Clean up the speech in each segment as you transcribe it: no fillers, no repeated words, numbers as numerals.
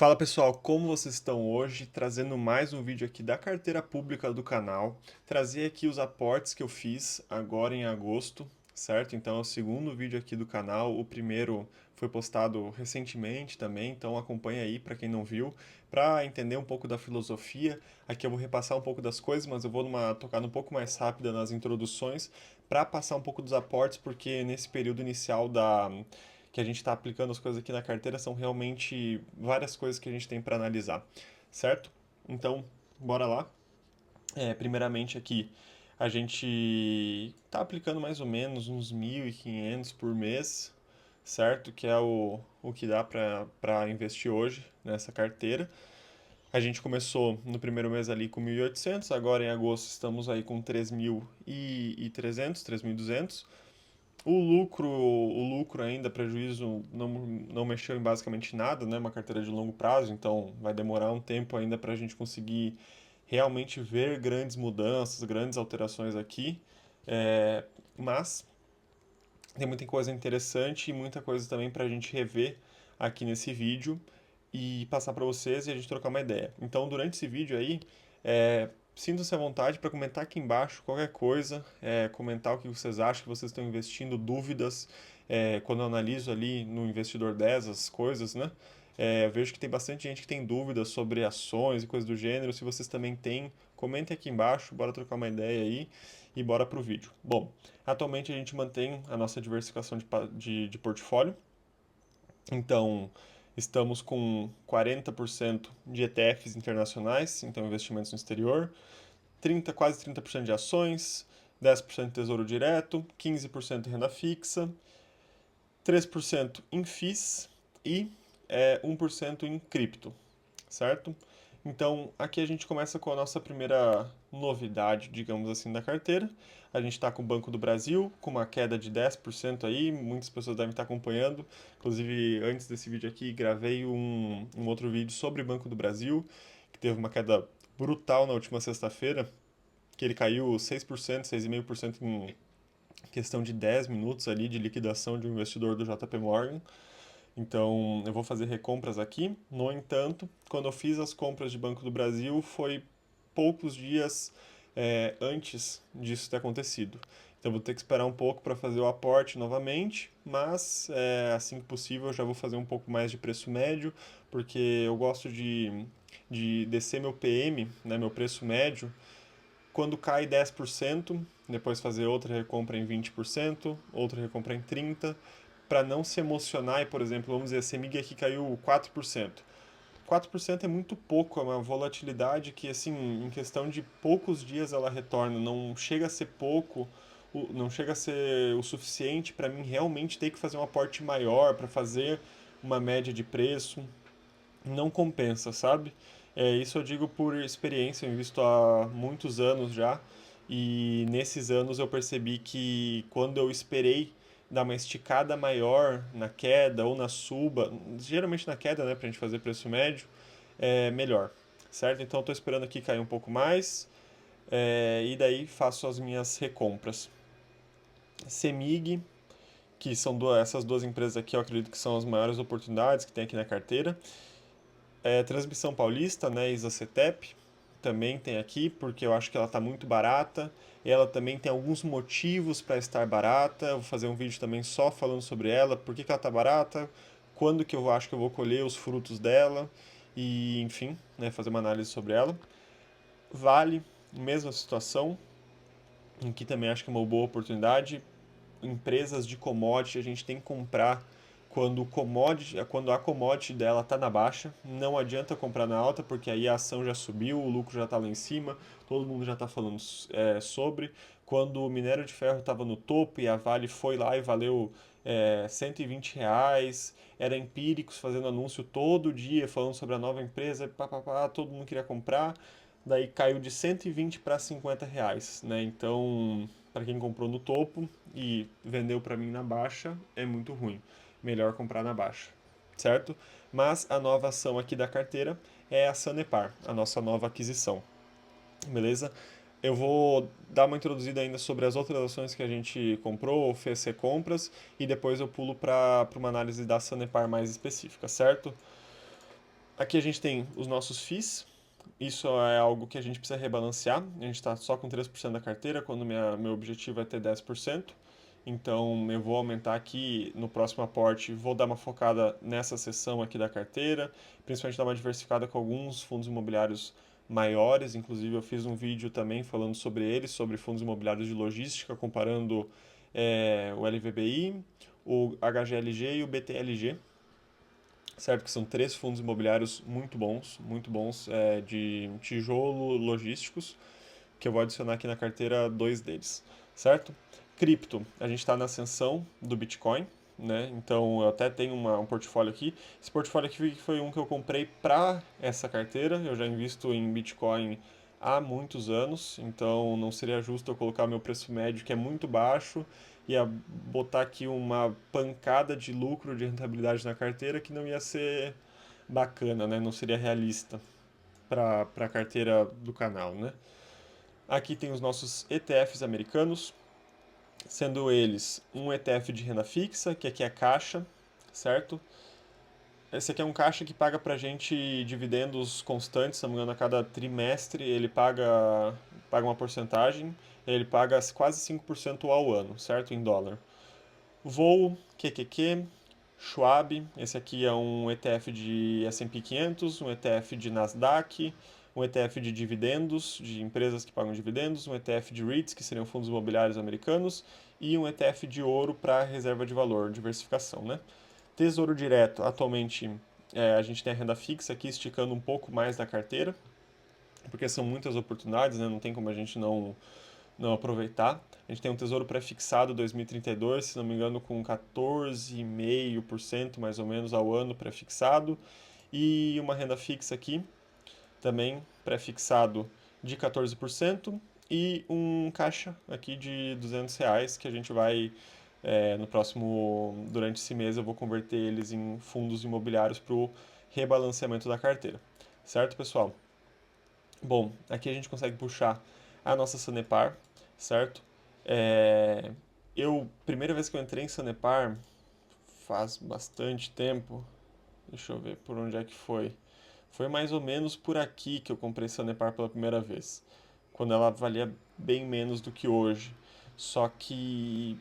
Fala pessoal, como vocês estão hoje? Trazendo mais um vídeo aqui da carteira pública do canal. Trazer aqui os aportes que eu fiz agora em agosto, certo? Então é o segundo vídeo aqui do canal. O primeiro foi postado recentemente também, então acompanha aí para quem não viu, para entender um pouco da filosofia. Aqui eu vou repassar um pouco das coisas, mas eu vou numa tocada um pouco mais rápida nas introduções para passar um pouco dos aportes, porque nesse período inicial da que a gente está aplicando as coisas aqui na carteira são realmente várias coisas que a gente tem para analisar, certo? Então, bora lá. Primeiramente aqui, a gente está aplicando mais ou menos uns 1.500 por mês, certo? Que é o que dá para investir hoje nessa carteira. A gente começou no primeiro mês ali com 1.800, agora em agosto estamos aí com 3.300, 3.200. O lucro ainda, prejuízo, não mexeu em basicamente nada, né? Uma carteira de longo prazo, então vai demorar um tempo ainda para a gente conseguir realmente ver grandes mudanças, grandes alterações aqui. Mas tem muita coisa interessante e muita coisa também para a gente rever aqui nesse vídeo e passar para vocês e a gente trocar uma ideia. Então, durante esse vídeo aí, sintam-se à vontade para comentar aqui embaixo qualquer coisa, comentar o que vocês acham que vocês estão investindo, dúvidas, quando eu analiso ali no Investidor 10 as coisas, né? Eu vejo que tem bastante gente que tem dúvidas sobre ações e coisas do gênero. Se vocês também têm, comentem aqui embaixo, bora trocar uma ideia aí e bora pro vídeo. Bom, atualmente a gente mantém a nossa diversificação de portfólio. Então, estamos com 40% de ETFs internacionais, então investimentos no exterior, quase 30% de ações, 10% de tesouro direto, 15% em renda fixa, 3% em FIIs e 1% em cripto, certo? Então, aqui a gente começa com a nossa primeira novidade, digamos assim, da carteira. A gente está com o Banco do Brasil, com uma queda de 10% aí, muitas pessoas devem estar acompanhando. Inclusive, antes desse vídeo aqui, gravei um outro vídeo sobre o Banco do Brasil, que teve uma queda brutal na última sexta-feira, que ele caiu 6%, 6,5% em questão de 10 minutos ali de liquidação de um investidor do JP Morgan. Então, eu vou fazer recompras aqui. No entanto, quando eu fiz as compras de Banco do Brasil, foi poucos dias antes disso ter acontecido. Então, vou ter que esperar um pouco para fazer o aporte novamente, mas assim que possível eu já vou fazer um pouco mais de preço médio, porque eu gosto de descer meu PM, né, meu preço médio, quando cai 10%, depois fazer outra recompra em 20%, outra recompra em 30%, para não se emocionar e, por exemplo, vamos dizer, a Semig aqui caiu 4%. 4% é muito pouco, é uma volatilidade que, assim, em questão de poucos dias ela retorna, não chega a ser pouco, não chega a ser o suficiente para mim realmente ter que fazer um aporte maior para fazer uma média de preço, não compensa, sabe? Isso eu digo por experiência, eu invisto há muitos anos já, e nesses anos eu percebi que quando eu esperei dar uma esticada maior na queda ou na suba, geralmente na queda, né, pra gente fazer preço médio, é melhor, certo? Então eu tô esperando aqui cair um pouco mais, e daí faço as minhas recompras. Semig, que são essas duas empresas aqui, eu acredito que são as maiores oportunidades que tem aqui na carteira. Transmissão Paulista, né, Isacetep, também tem aqui, porque eu acho que ela está muito barata. Ela também tem alguns motivos para estar barata. Eu vou fazer um vídeo também só falando sobre ela, por que ela está barata, quando que eu acho que eu vou colher os frutos dela e, enfim, né, fazer uma análise sobre ela. Vale, mesma situação, em que também acho que é uma boa oportunidade. Empresas de commodity a gente tem que comprar quando a commodity dela está na baixa. Não adianta comprar na alta, porque aí a ação já subiu, o lucro já está lá em cima, todo mundo já está falando sobre. Quando o minério de ferro estava no topo e a Vale foi lá e valeu R$ 120, era Empíricos fazendo anúncio todo dia, falando sobre a nova empresa, todo mundo queria comprar. Daí caiu de 120 para R$ 50, né? Então, para quem comprou no topo e vendeu para mim na baixa, é muito ruim. Melhor comprar na baixa, certo? Mas a nova ação aqui da carteira é a Sanepar, a nossa nova aquisição, beleza? Eu vou dar uma introduzida ainda sobre as outras ações que a gente comprou ou fez recompras e depois eu pulo para uma análise da Sanepar mais específica, certo? Aqui a gente tem os nossos FIIs. Isso é algo que a gente precisa rebalancear. A gente está só com 3% da carteira, quando meu objetivo é ter 10%. Então eu vou aumentar aqui no próximo aporte, vou dar uma focada nessa seção aqui da carteira, principalmente dar uma diversificada com alguns fundos imobiliários maiores. Inclusive eu fiz um vídeo também falando sobre eles, sobre fundos imobiliários de logística, comparando o LVBI, o HGLG e o BTLG, certo? Que são três fundos imobiliários muito bons, de tijolo logísticos, que eu vou adicionar aqui na carteira dois deles, certo? Cripto, a gente está na ascensão do Bitcoin, né? Então eu até tenho um portfólio aqui. Esse portfólio aqui foi um que eu comprei para essa carteira. Eu já invisto em Bitcoin há muitos anos, então não seria justo eu colocar meu preço médio, que é muito baixo, e botar aqui uma pancada de lucro, de rentabilidade na carteira que não ia ser bacana, né? Não seria realista para a carteira do canal, né? Aqui tem os nossos ETFs americanos, sendo eles um ETF de renda fixa, que aqui é caixa, certo? Esse aqui é um caixa que paga pra gente dividendos constantes, se não me engano, a cada trimestre ele paga uma porcentagem, ele paga quase 5% ao ano, certo? Em dólar. Voo, QQQ, Schwab, esse aqui é um ETF de S&P 500, um ETF de Nasdaq, um ETF de dividendos, de empresas que pagam dividendos, um ETF de REITs, que seriam fundos imobiliários americanos, e um ETF de ouro para reserva de valor, diversificação, né? Tesouro Direto, atualmente a gente tem a renda fixa aqui esticando um pouco mais da carteira, porque são muitas oportunidades, né? Não tem como a gente não aproveitar. A gente tem um tesouro pré-fixado 2032, se não me engano, com 14,5% mais ou menos ao ano pré-fixado, e uma renda fixa aqui, também pré-fixado de 14%, e um caixa aqui de R$ 200 que a gente vai, no próximo, durante esse mês, eu vou converter eles em fundos imobiliários para o rebalanceamento da carteira. Certo, pessoal? Bom, aqui a gente consegue puxar a nossa Sanepar, certo? É, primeira vez que eu entrei em Sanepar, faz bastante tempo, deixa eu ver por onde é que foi. Foi mais ou menos por aqui que eu comprei Sanepar pela primeira vez, quando ela valia bem menos do que hoje. Só que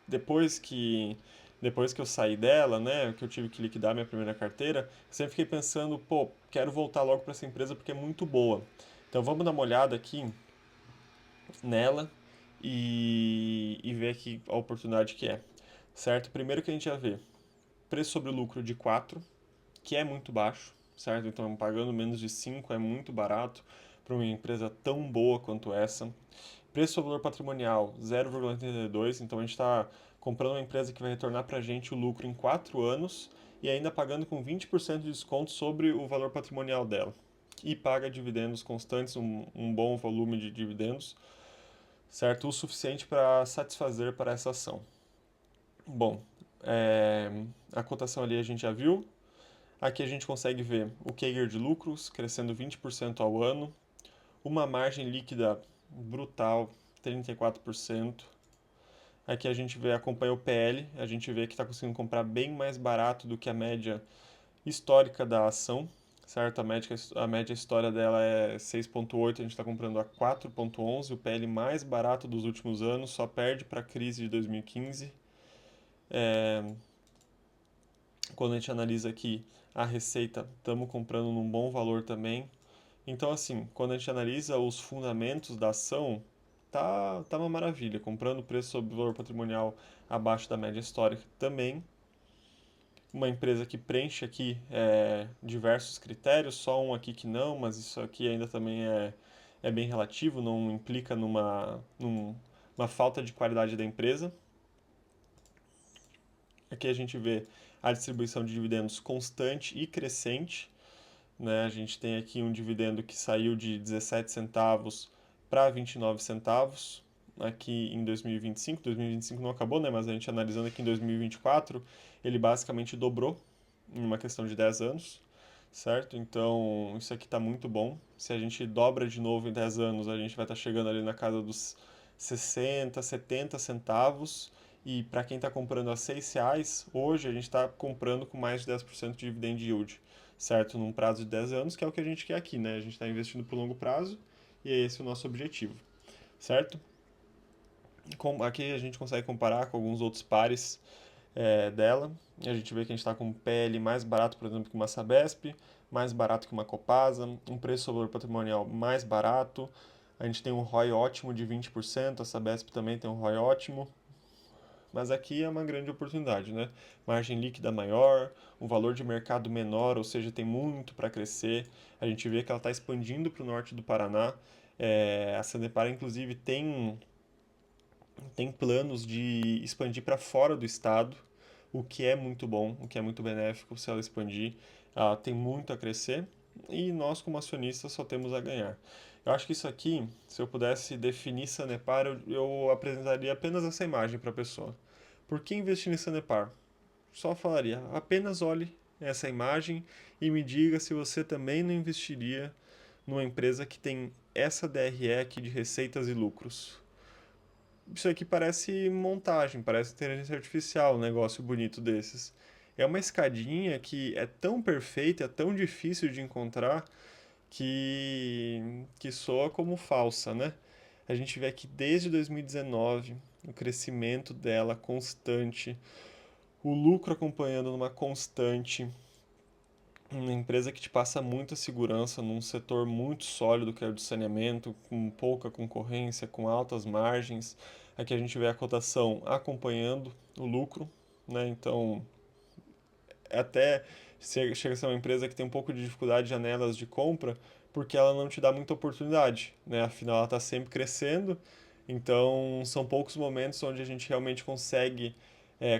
depois que depois que eu saí dela, né, que eu tive que liquidar minha primeira carteira, sempre fiquei pensando, pô, quero voltar logo para essa empresa porque é muito boa. Então vamos dar uma olhada aqui nela e ver aqui a oportunidade que é. Certo? Primeiro que a gente já vê preço sobre lucro de 4, que é muito baixo, certo? Então pagando menos de 5 é muito barato para uma empresa tão boa quanto essa. Preço sobre valor patrimonial 0,82, então a gente está comprando uma empresa que vai retornar para a gente o lucro em 4 anos e ainda pagando com 20% de desconto sobre o valor patrimonial dela. E paga dividendos constantes, um bom volume de dividendos, certo? O suficiente para satisfazer para essa ação. Bom, a cotação ali a gente já viu. Aqui a gente consegue ver o CAGR de lucros crescendo 20% ao ano, uma margem líquida brutal, 34%. Aqui a gente acompanha o PL, a gente vê que está conseguindo comprar bem mais barato do que a média histórica da ação, certo? A média história dela é 6,8, a gente está comprando a 4,11, o PL mais barato dos últimos anos, só perde para a crise de 2015. É, quando a gente analisa aqui a receita, estamos comprando num bom valor também. Então, assim, quando a gente analisa os fundamentos da ação, tá uma maravilha. Comprando preço sobre valor patrimonial abaixo da média histórica também. Uma empresa que preenche aqui diversos critérios, só um aqui que não, mas isso aqui ainda também é bem relativo, não implica numa falta de qualidade da empresa. Aqui a gente vê a distribuição de dividendos constante e crescente, né? A gente tem aqui um dividendo que saiu de 17 centavos para 29 centavos aqui em 2025. 2025 não acabou, né? Mas a gente analisando aqui em 2024, ele basicamente dobrou em uma questão de 10 anos, certo? Então, isso aqui está muito bom. Se a gente dobra de novo em 10 anos, a gente vai estar chegando ali na casa dos 60, 70 centavos. E para quem está comprando a R$ 6, hoje a gente está comprando com mais de 10% de dividend yield, certo? Num prazo de 10 anos, que é o que a gente quer aqui, né? A gente está investindo por longo prazo e é esse o nosso objetivo, certo? Aqui a gente consegue comparar com alguns outros pares dela. E a gente vê que a gente está com um PL mais barato, por exemplo, que uma Sabesp, mais barato que uma Copasa, um preço sobre patrimonial mais barato. A gente tem um ROI ótimo de 20%, a Sabesp também tem um ROI ótimo. Mas aqui é uma grande oportunidade, né? Margem líquida maior, um valor de mercado menor, ou seja, tem muito para crescer. A gente vê que ela está expandindo para o norte do Paraná. A Sanepar, inclusive, tem planos de expandir para fora do estado, o que é muito bom, o que é muito benéfico se ela expandir. Ela tem muito a crescer e nós, como acionistas, só temos a ganhar. Eu acho que isso aqui, se eu pudesse definir Sanepar, eu apresentaria apenas essa imagem para a pessoa. Por que investir em Sanepar? Só falaria, apenas olhe essa imagem e me diga se você também não investiria numa empresa que tem essa DRE aqui de receitas e lucros. Isso aqui parece montagem, parece inteligência artificial, um negócio bonito desses. É uma escadinha que é tão perfeita, é tão difícil de encontrar que soa como falsa, né? A gente vê aqui desde 2019 o crescimento dela constante, o lucro acompanhando numa constante, uma empresa que te passa muita segurança num setor muito sólido que é o de saneamento, com pouca concorrência, com altas margens. Aqui a gente vê a cotação acompanhando o lucro, né? Então, até chega a ser uma empresa que tem um pouco de dificuldade de janelas de compra, porque ela não te dá muita oportunidade, né? Afinal, ela está sempre crescendo, então são poucos momentos onde a gente realmente consegue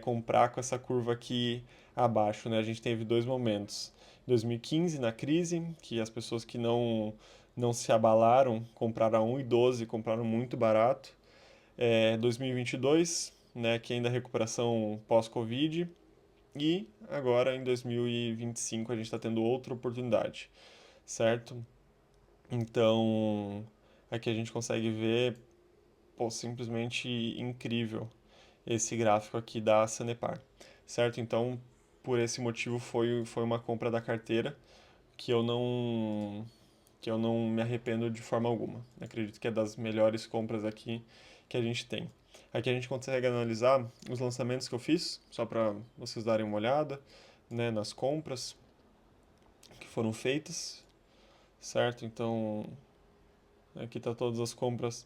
comprar com essa curva aqui abaixo, né? A gente teve dois momentos. 2015, na crise, que as pessoas que não se abalaram compraram a 1,12, compraram muito barato. 2022, né, que ainda é recuperação pós-Covid, e agora em 2025 a gente está tendo outra oportunidade, certo? Então aqui a gente consegue ver, pô, simplesmente incrível esse gráfico aqui da Sanepar, certo? Então por esse motivo foi uma compra da carteira que que eu não me arrependo de forma alguma. Acredito que é das melhores compras aqui que a gente tem. Aqui a gente consegue analisar os lançamentos que eu fiz, só para vocês darem uma olhada, né, nas compras que foram feitas, certo? Então, aqui está todas as compras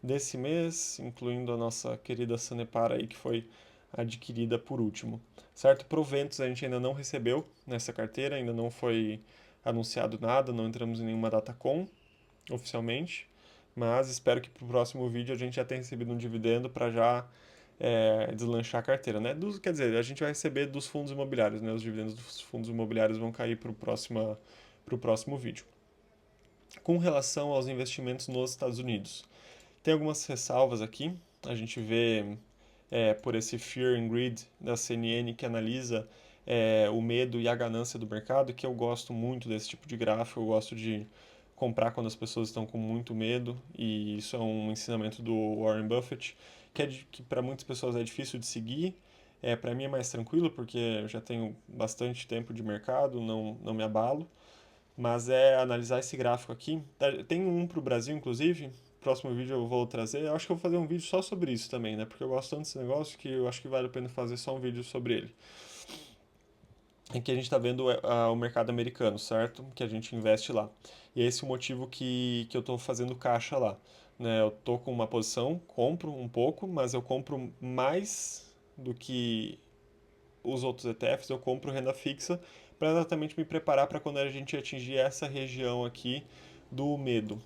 desse mês, incluindo a nossa querida Sanepar aí, que foi adquirida por último, certo? Proventos a gente ainda não recebeu nessa carteira, ainda não foi anunciado nada, não entramos em nenhuma datacom oficialmente, mas espero que para o próximo vídeo a gente já tenha recebido um dividendo para já deslanchar a carteira, né? Quer dizer, a gente vai receber dos fundos imobiliários, né? Os dividendos dos fundos imobiliários vão cair para o próximo vídeo. Com relação aos investimentos nos Estados Unidos, tem algumas ressalvas aqui. A gente vê por esse Fear and Greed da CNN que analisa o medo e a ganância do mercado, que eu gosto muito desse tipo de gráfico, eu gosto de comprar quando as pessoas estão com muito medo, e isso é um ensinamento do Warren Buffett, que para muitas pessoas é difícil de seguir. Para mim é mais tranquilo, porque eu já tenho bastante tempo de mercado, não me abalo, mas é analisar esse gráfico aqui. Tem um para o Brasil, inclusive. Próximo vídeo eu vou trazer. Eu acho que eu vou fazer um vídeo só sobre isso também, né? Porque eu gosto tanto desse negócio que eu acho que vale a pena fazer só um vídeo sobre ele. Aqui a gente está vendo o mercado americano, certo? Que a gente investe lá. E é esse o motivo que eu estou fazendo caixa lá. Né? Eu estou com uma posição, compro um pouco, mas eu compro mais do que os outros ETFs, eu compro renda fixa para exatamente me preparar para quando a gente atingir essa região aqui do medo.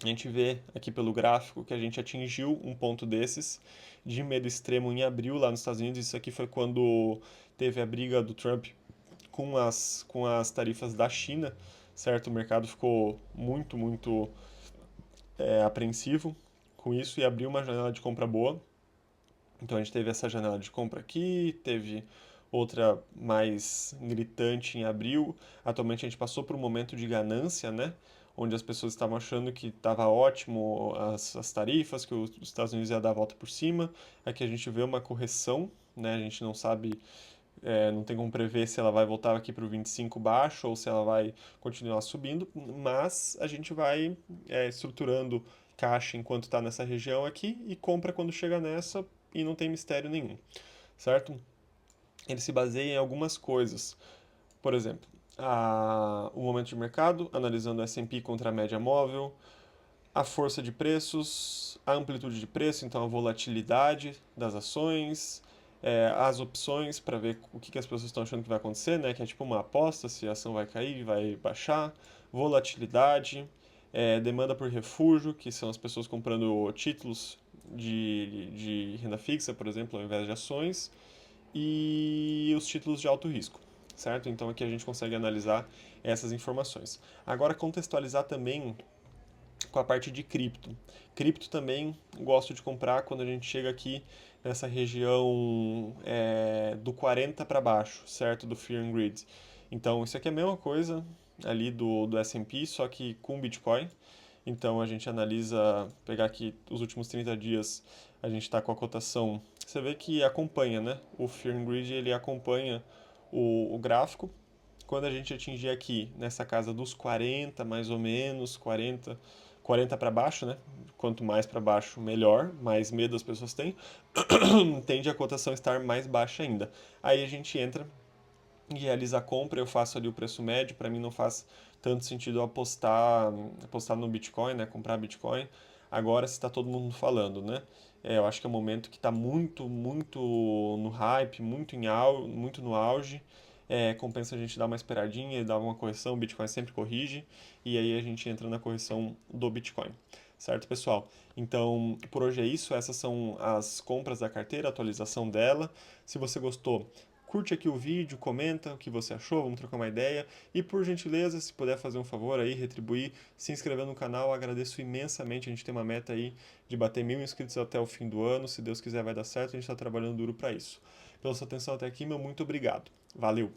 A gente vê aqui pelo gráfico que a gente atingiu um ponto desses de medo extremo em abril lá nos Estados Unidos. Isso aqui foi quando teve a briga do Trump com as tarifas da China, certo? O mercado ficou muito apreensivo com isso e abriu uma janela de compra boa. Então a gente teve essa janela de compra aqui, teve outra mais gritante em abril. Atualmente a gente passou por um momento de ganância, né? Onde as pessoas estavam achando que estava ótimo as tarifas, que os Estados Unidos ia dar a volta por cima. Aqui a gente vê uma correção, né? A gente não sabe Não tem como prever se ela vai voltar aqui para o 25 baixo ou se ela vai continuar subindo, mas a gente vai estruturando caixa enquanto está nessa região aqui e compra quando chega nessa e não tem mistério nenhum, certo? Ele se baseia em algumas coisas. Por exemplo, o momento de mercado, analisando o S&P contra a média móvel, a força de preços, a amplitude de preço, então a volatilidade das ações, as opções para ver o que as pessoas estão achando que vai acontecer, né? Que é tipo uma aposta, se a ação vai cair, vai baixar, volatilidade, demanda por refúgio, que são as pessoas comprando títulos de renda fixa, por exemplo, ao invés de ações, e os títulos de alto risco, certo? Então aqui a gente consegue analisar essas informações. Agora contextualizar também com a parte de cripto. Cripto também gosto de comprar quando a gente chega aqui nessa região do 40 para baixo, certo? Do Fear and Greed. Então isso aqui é a mesma coisa ali do S&P, só que com Bitcoin. Então a gente analisa, pegar aqui os últimos 30 dias, a gente está com a cotação. Você vê que acompanha, né? O Fear and Greed ele acompanha o gráfico. Quando a gente atingir aqui nessa casa dos 40, mais ou menos, 40 para baixo, né? Quanto mais para baixo, melhor, mais medo as pessoas têm, tende a cotação estar mais baixa ainda. Aí a gente entra e realiza a compra, eu faço ali o preço médio, para mim não faz tanto sentido apostar no Bitcoin, né? Comprar Bitcoin. Agora se está todo mundo falando, né? Eu acho que é um momento que está muito no hype, muito no auge. Compensa a gente dar uma esperadinha e dar uma correção, o Bitcoin sempre corrige, e aí a gente entra na correção do Bitcoin. Certo, pessoal? Então, por hoje é isso. Essas são as compras da carteira, a atualização dela. Se você gostou, curte aqui o vídeo, comenta o que você achou, vamos trocar uma ideia. E por gentileza, se puder fazer um favor aí, retribuir, se inscrever no canal, agradeço imensamente. A gente tem uma meta aí de bater 1.000 inscritos até o fim do ano. Se Deus quiser, vai dar certo. A gente está trabalhando duro para isso. Pela sua atenção até aqui, meu muito obrigado. Valeu!